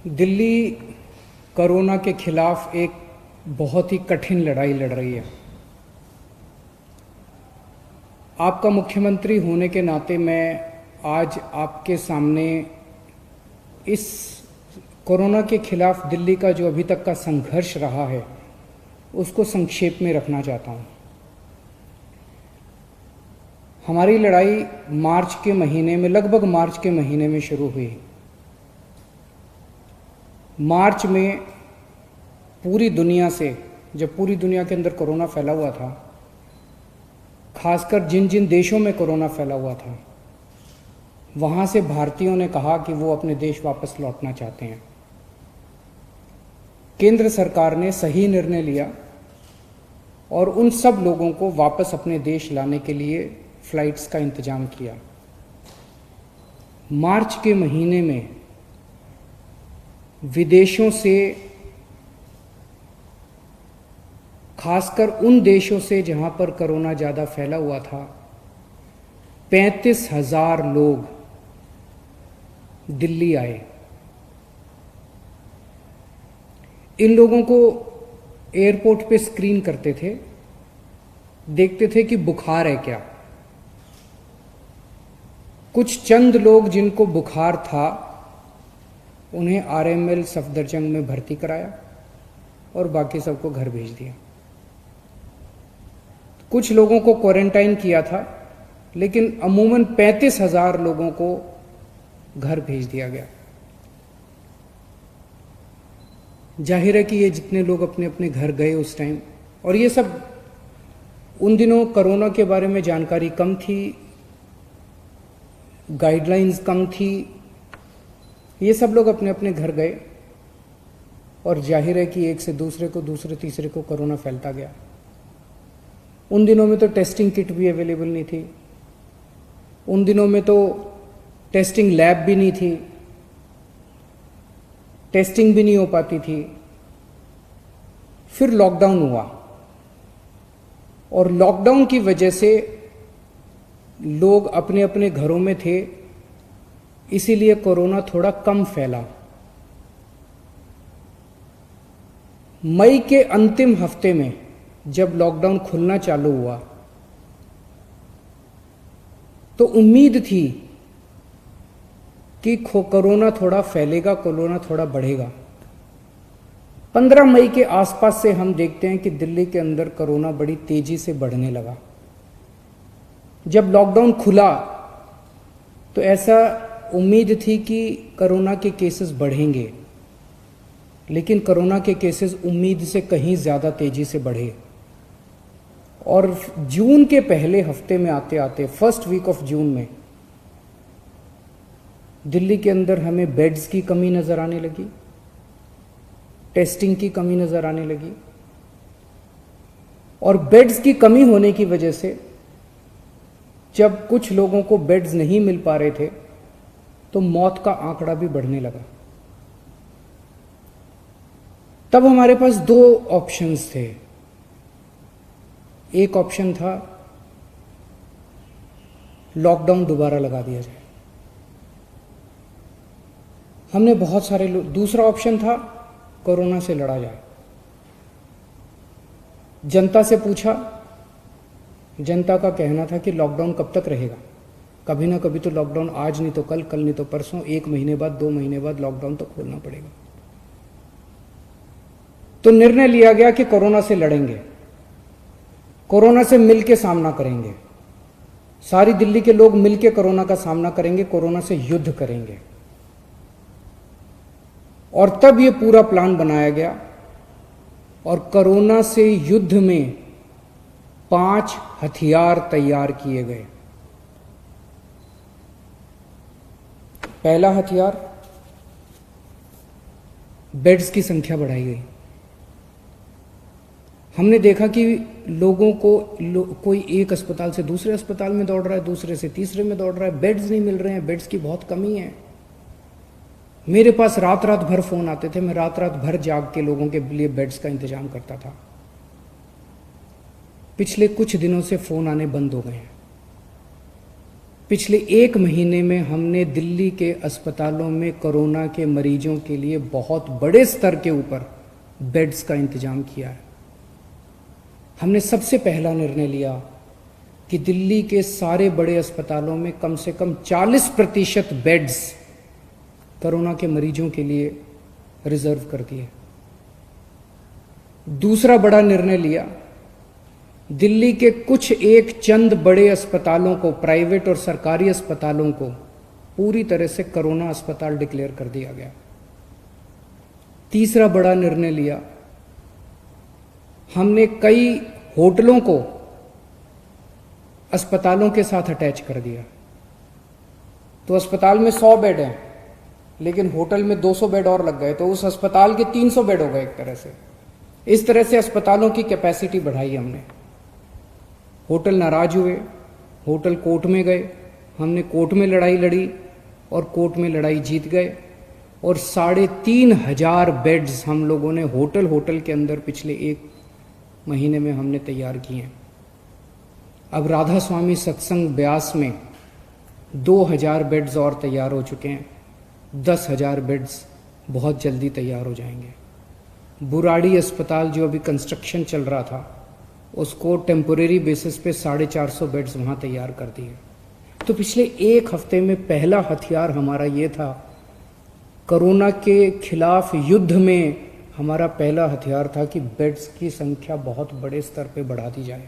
Delhi corona के खिलाफ एक बहुत ही कठिन लड़ाई लड़ रही है। आपका मुख्यमंत्री होने के नाते मैं आज आपके सामने इस कोरोना के खिलाफ दिल्ली का जो अभी तक का संघर्ष रहा है उसको संक्षेप में रखना चाहता हूँ। हमारी लड़ाई मार्च के महीने में, लगभग मार्च के महीने में शुरू हुई। मार्च में पूरी दुनिया से, जब पूरी दुनिया के अंदर कोरोना फैला हुआ था, खासकर जिन जिन देशों में कोरोना फैला हुआ था, वहाँ से भारतीयों ने कहा कि वो अपने देश वापस लौटना चाहते हैं। केंद्र सरकार ने सही निर्णय लिया और उन सब लोगों को वापस अपने देश लाने के लिए फ्लाइट्स का इंतजाम किया। मार्च के महीने में विदेशों से, खासकर उन देशों से जहां पर कोरोना ज़्यादा फैला हुआ था, 35,000 लोग दिल्ली आए। इन लोगों को एयरपोर्ट पे स्क्रीन करते थे, देखते थे कि बुखार है क्या। कुछ चंद लोग जिनको बुखार था उन्हें आरएमएल सफदरजंग में भर्ती कराया और बाकी सबको घर भेज दिया। कुछ लोगों को क्वारंटाइन किया था, लेकिन अमूमन 35,000 लोगों को घर भेज दिया गया। जाहिर है कि ये जितने लोग अपने अपने घर गए उस टाइम, और ये सब उन दिनों कोरोना के बारे में जानकारी कम थी, गाइडलाइंस कम थी, ये सब लोग अपने अपने घर गए और जाहिर है कि एक से दूसरे को, दूसरे तीसरे को कोरोना फैलता गया। उन दिनों में तो टेस्टिंग किट भी अवेलेबल नहीं थी, उन दिनों में तो टेस्टिंग लैब भी नहीं थी, टेस्टिंग भी नहीं हो पाती थी। फिर लॉकडाउन हुआ और लॉकडाउन की वजह से लोग अपने अपने घरों में थे, इसीलिए कोरोना थोड़ा कम फैला। मई के अंतिम हफ्ते में जब लॉकडाउन खुलना चालू हुआ तो उम्मीद थी कि कोरोना थोड़ा फैलेगा, कोरोना थोड़ा बढ़ेगा। 15 मई के आसपास से हम देखते हैं कि दिल्ली के अंदर कोरोना बड़ी तेजी से बढ़ने लगा। जब लॉकडाउन खुला तो ऐसा उम्मीद थी कि कोरोना के केसेस बढ़ेंगे, लेकिन कोरोना के केसेस उम्मीद से कहीं ज़्यादा तेजी से बढ़े और जून के पहले हफ्ते में आते आते, फर्स्ट वीक ऑफ जून में, दिल्ली के अंदर हमें बेड्स की कमी नज़र आने लगी, टेस्टिंग की कमी नज़र आने लगी। और बेड्स की कमी होने की वजह से जब कुछ लोगों को बेड्स नहीं मिल पा रहे थे तो मौत का आंकड़ा भी बढ़ने लगा। तब हमारे पास 2 ऑप्शंस थे। एक ऑप्शन था लॉकडाउन दोबारा लगा दिया जाए, हमने बहुत सारे लोग। दूसरा ऑप्शन था कोरोना से लड़ा जाए। जनता से पूछा, जनता का कहना था कि लॉकडाउन कब तक रहेगा, कभी ना कभी तो लॉकडाउन, आज नहीं तो कल, कल नहीं तो परसों, 1 महीने बाद, 2 महीने बाद लॉकडाउन तो खोलना पड़ेगा। तो निर्णय लिया गया कि कोरोना से लड़ेंगे, कोरोना से मिलकर सामना करेंगे, सारी दिल्ली के लोग मिलकर कोरोना का सामना करेंगे, कोरोना से युद्ध करेंगे। और तब ये पूरा प्लान बनाया गया और कोरोना से युद्ध में 5 हथियार तैयार किए गए। पहला हथियार, बेड्स की संख्या बढ़ाई गई। हमने देखा कि लोगों को कोई एक अस्पताल से दूसरे अस्पताल में दौड़ रहा है, दूसरे से तीसरे में दौड़ रहा है, बेड्स नहीं मिल रहे हैं, बेड्स की बहुत कमी है। मेरे पास रात रात भर फोन आते थे, मैं रात रात भर जाग के लोगों के लिए बेड्स का इंतजाम करता था। पिछले कुछ दिनों से फोन आने बंद हो गए हैं। पिछले 1 महीने में हमने दिल्ली के अस्पतालों में कोरोना के मरीजों के लिए बहुत बड़े स्तर के ऊपर बेड्स का इंतजाम किया है। हमने सबसे पहला निर्णय लिया कि दिल्ली के सारे बड़े अस्पतालों में कम से कम 40% बेड्स कोरोना के मरीजों के लिए रिजर्व कर दिए। दूसरा बड़ा निर्णय लिया, दिल्ली के कुछ एक चंद बड़े अस्पतालों को, प्राइवेट और सरकारी अस्पतालों को पूरी तरह से कोरोना अस्पताल डिक्लेयर कर दिया गया। तीसरा बड़ा निर्णय लिया, हमने कई होटलों को अस्पतालों के साथ अटैच कर दिया। तो अस्पताल में 100 बेड हैं, लेकिन होटल में 200 बेड और लग गए, तो उस अस्पताल के 300 बेड हो गए एक तरह से। इस तरह से अस्पतालों की कैपेसिटी बढ़ाई हमने। होटल नाराज हुए, होटल कोर्ट में गए, हमने कोर्ट में लड़ाई लड़ी और कोर्ट में लड़ाई जीत गए, और 3,500 बेड्स हम लोगों ने होटल के अंदर पिछले 1 महीने में हमने तैयार किए हैं। अब राधा स्वामी सत्संग ब्यास में 2,000 बेड्स और तैयार हो चुके हैं। 10,000 बेड्स बहुत जल्दी तैयार हो जाएंगे। बुराड़ी अस्पताल जो अभी कंस्ट्रक्शन चल रहा था, उसको टेम्पोरेरी बेसिस पे 450 बेड्स वहाँ तैयार कर दिए। तो पिछले 1 हफ्ते में पहला हथियार हमारा ये था, कोरोना के खिलाफ युद्ध में हमारा पहला हथियार था कि बेड्स की संख्या बहुत बड़े स्तर पे बढ़ा दी जाए।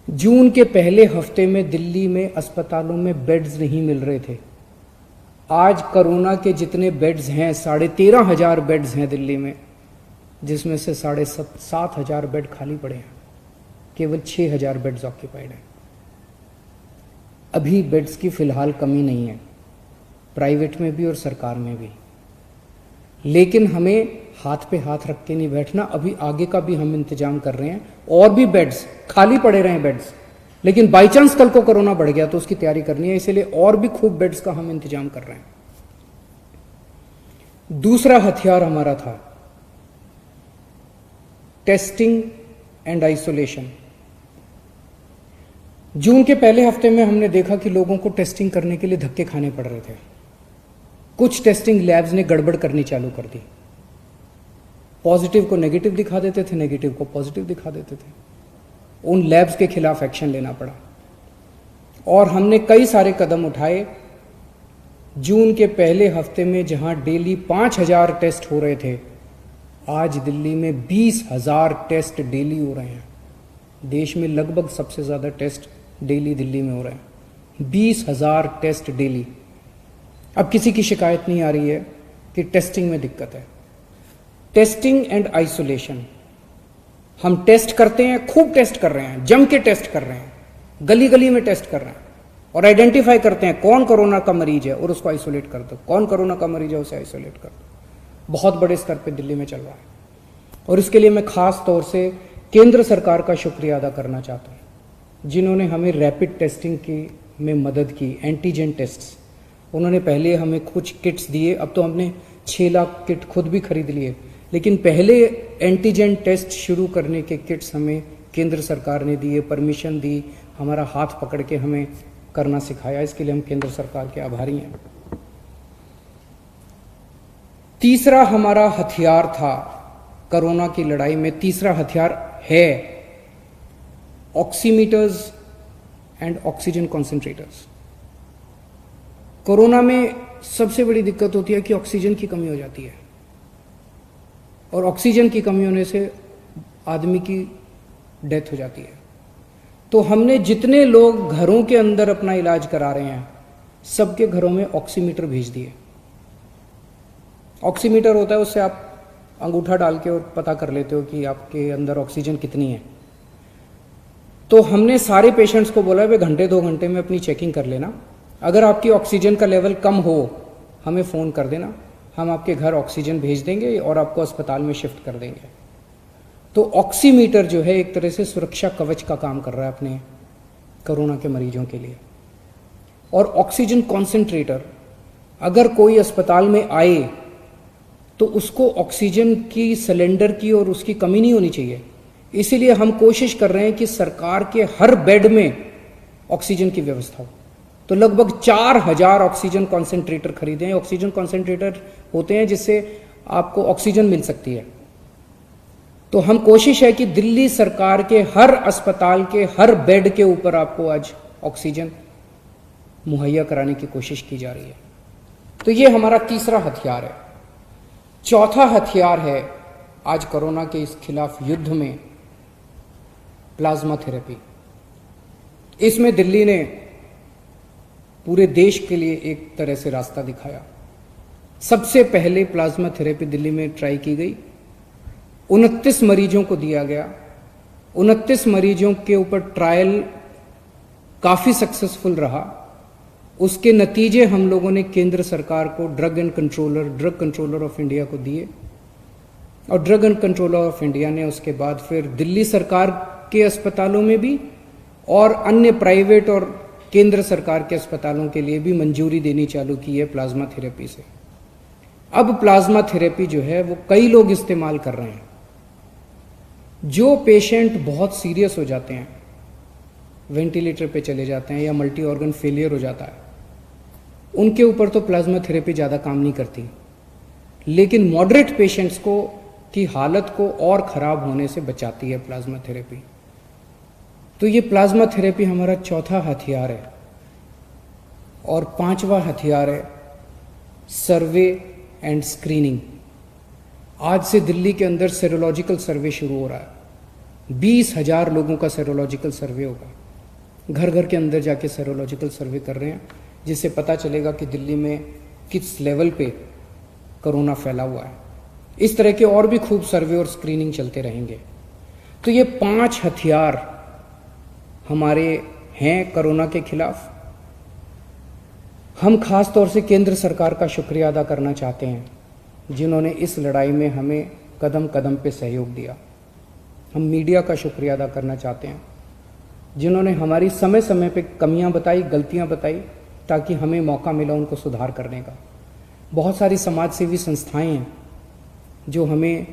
जून के पहले हफ्ते में दिल्ली में अस्पतालों में बेड्स नहीं मिल रहे थे। आज कोरोना के जितने बेड्स हैं, 13,500 बेड्स हैं दिल्ली में, जिसमें से 7,500 बेड खाली पड़े हैं। केवल 6,000 बेड्स ऑक्यूपाइड हैं। अभी बेड्स की फिलहाल कमी नहीं है, प्राइवेट में भी और सरकार में भी। लेकिन हमें हाथ पे हाथ रख के नहीं बैठना। अभी आगे का भी हम इंतजाम कर रहे हैं, और भी बेड्स खाली पड़े रहे बेड्स, लेकिन बाई चांस कल को कोरोना बढ़ गया तो उसकी तैयारी करनी है, इसलिए और भी खूब बेड्स का हम इंतजाम कर रहे हैं। दूसरा हथियार हमारा था टेस्टिंग एंड आइसोलेशन। जून के पहले हफ्ते में हमने देखा कि लोगों को टेस्टिंग करने के लिए धक्के खाने पड़ रहे थे। कुछ टेस्टिंग लैब्स ने गड़बड़ करनी चालू कर दी। पॉजिटिव को नेगेटिव दिखा देते थे, नेगेटिव को पॉजिटिव दिखा देते थे। उन लैब्स के खिलाफ एक्शन लेना पड़ा और हमने कई सारे कदम उठाए। जून के पहले हफ्ते में जहां डेली 5,000 टेस्ट हो रहे थे, आज दिल्ली में 20,000 टेस्ट डेली हो रहे हैं। देश में लगभग सबसे ज़्यादा टेस्ट डेली दिल्ली में हो रहे हैं। 20,000 टेस्ट डेली। अब किसी की शिकायत नहीं आ रही है कि टेस्टिंग में दिक्कत है। टेस्टिंग एंड आइसोलेशन, हम टेस्ट करते हैं, खूब टेस्ट कर रहे हैं, जम के टेस्ट कर रहे हैं, गली गली में टेस्ट कर रहे हैं, और आइडेंटिफाई करते हैं कौन कोरोना का मरीज है और उसको आइसोलेट कर दो, कौन कोरोना का मरीज है उसे आइसोलेट कर दो। बहुत बड़े स्तर पे दिल्ली में चल रहा है, और इसके लिए मैं खास तौर से केंद्र सरकार का शुक्रिया अदा करना चाहता हूँ, जिन्होंने हमें रैपिड टेस्टिंग की में मदद की। एंटीजन टेस्ट्स, उन्होंने पहले हमें कुछ किट्स दिए, अब तो हमने 6 लाख किट खुद भी खरीद लिए, लेकिन पहले एंटीजन टेस्ट शुरू करने के किट्स हमें केंद्र सरकार ने दिए, परमिशन दी, हमारा हाथ पकड़ के हमें करना सिखाया। इसके लिए हम केंद्र सरकार के आभारी हैं। तीसरा हमारा हथियार था कोरोना की लड़ाई में, तीसरा हथियार है oximeters and oxygen concentrators. Corona में सबसे बड़ी दिक्कत होती है कि ऑक्सीजन की कमी हो जाती है, और ऑक्सीजन की कमी होने से आदमी की डेथ हो जाती है। तो हमने जितने लोग घरों के अंदर अपना इलाज करा रहे हैं, सबके घरों में ऑक्सीमीटर भेज दिए। ऑक्सीमीटर होता है, उससे आप अंगूठा डाल के और पता कर लेते हो कि आपके अंदर ऑक्सीजन कितनी है। तो हमने सारे पेशेंट्स को बोला, वे घंटे 2 घंटे में अपनी चेकिंग कर लेना, अगर आपकी ऑक्सीजन का लेवल कम हो हमें फ़ोन कर देना, हम आपके घर ऑक्सीजन भेज देंगे और आपको अस्पताल में शिफ्ट कर देंगे। तो ऑक्सीमीटर जो है एक तरह से सुरक्षा कवच का काम कर रहा है अपने कोरोना के मरीजों के लिए। और ऑक्सीजन कॉन्सेंट्रेटर, अगर कोई अस्पताल में आए तो उसको ऑक्सीजन की सिलेंडर की और उसकी कमी नहीं होनी चाहिए। इसीलिए हम कोशिश कर रहे हैं कि सरकार के हर बेड में ऑक्सीजन की व्यवस्था हो। तो लगभग 4000 ऑक्सीजन कॉन्सेंट्रेटर खरीदे हैं। ऑक्सीजन कॉन्सेंट्रेटर होते हैं जिससे आपको ऑक्सीजन मिल सकती है। तो हम कोशिश है कि दिल्ली सरकार के हर अस्पताल के हर बेड के ऊपर आपको आज ऑक्सीजन मुहैया कराने की कोशिश की जा रही है। तो ये हमारा तीसरा हथियार है। चौथा हथियार है आज कोरोना के इस खिलाफ युद्ध में प्लाज्मा थेरेपी। इसमें दिल्ली ने पूरे देश के लिए एक तरह से रास्ता दिखाया। सबसे पहले प्लाज्मा थेरेपी दिल्ली में ट्राई की गई, 29 मरीजों को दिया गया। 29 मरीजों के ऊपर ट्रायल काफी सक्सेसफुल रहा। उसके नतीजे हम लोगों ने केंद्र सरकार को ड्रग कंट्रोलर ऑफ इंडिया को दिए और drug and controller of India ने उसके बाद फिर दिल्ली सरकार के अस्पतालों में भी और अन्य प्राइवेट और केंद्र सरकार के अस्पतालों के लिए भी मंजूरी देनी चालू की है प्लाज्मा थेरेपी से। अब प्लाज्मा थेरेपी जो है वो कई लोग इस्तेमाल कर रहे हैं। जो पेशेंट बहुत सीरियस हो जाते हैं, वेंटिलेटर पे चले जाते हैं या मल्टी ऑर्गन फेलियर हो जाता है, उनके ऊपर तो प्लाज्मा थेरेपी ज़्यादा काम नहीं करती, लेकिन मॉडरेट पेशेंट्स को की हालत को और ख़राब होने से बचाती है प्लाज्मा थेरेपी। तो ये प्लाज्मा थेरेपी हमारा चौथा हथियार है। और पांचवा हथियार है सर्वे एंड स्क्रीनिंग। आज से दिल्ली के अंदर सेरोलॉजिकल सर्वे शुरू हो रहा है। 20,000 लोगों का सेरोलॉजिकल सर्वे होगा। घर घर के अंदर जाके सेरोलॉजिकल सर्वे कर रहे हैं, जिससे पता चलेगा कि दिल्ली में किस लेवल पे कोरोना फैला हुआ है। इस तरह के और भी खूब सर्वे और स्क्रीनिंग चलते रहेंगे। तो ये 5 हथियार हमारे हैं कोरोना के खिलाफ। हम खास तौर से केंद्र सरकार का शुक्रिया अदा करना चाहते हैं, जिन्होंने इस लड़ाई में हमें कदम कदम पे सहयोग दिया। हम मीडिया का शुक्रिया अदा करना चाहते हैं, जिन्होंने हमारी समय समय पे कमियां बताई, गलतियां बताई, ताकि हमें मौका मिला उनको सुधार करने का। बहुत सारी समाज सेवी संस्थाएं हैं जो हमें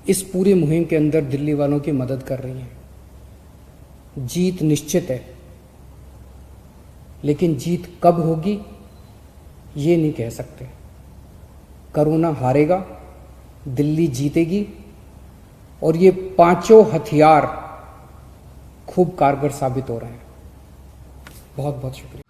इस पूरी मुहिम के अंदर दिल्ली वालों की मदद कर रही हैं। जीत निश्चित है, लेकिन जीत कब होगी ये नहीं कह सकते। कोरोना हारेगा, दिल्ली जीतेगी, और ये 5 हथियार खूब कारगर साबित हो रहे हैं। बहुत बहुत शुक्रिया।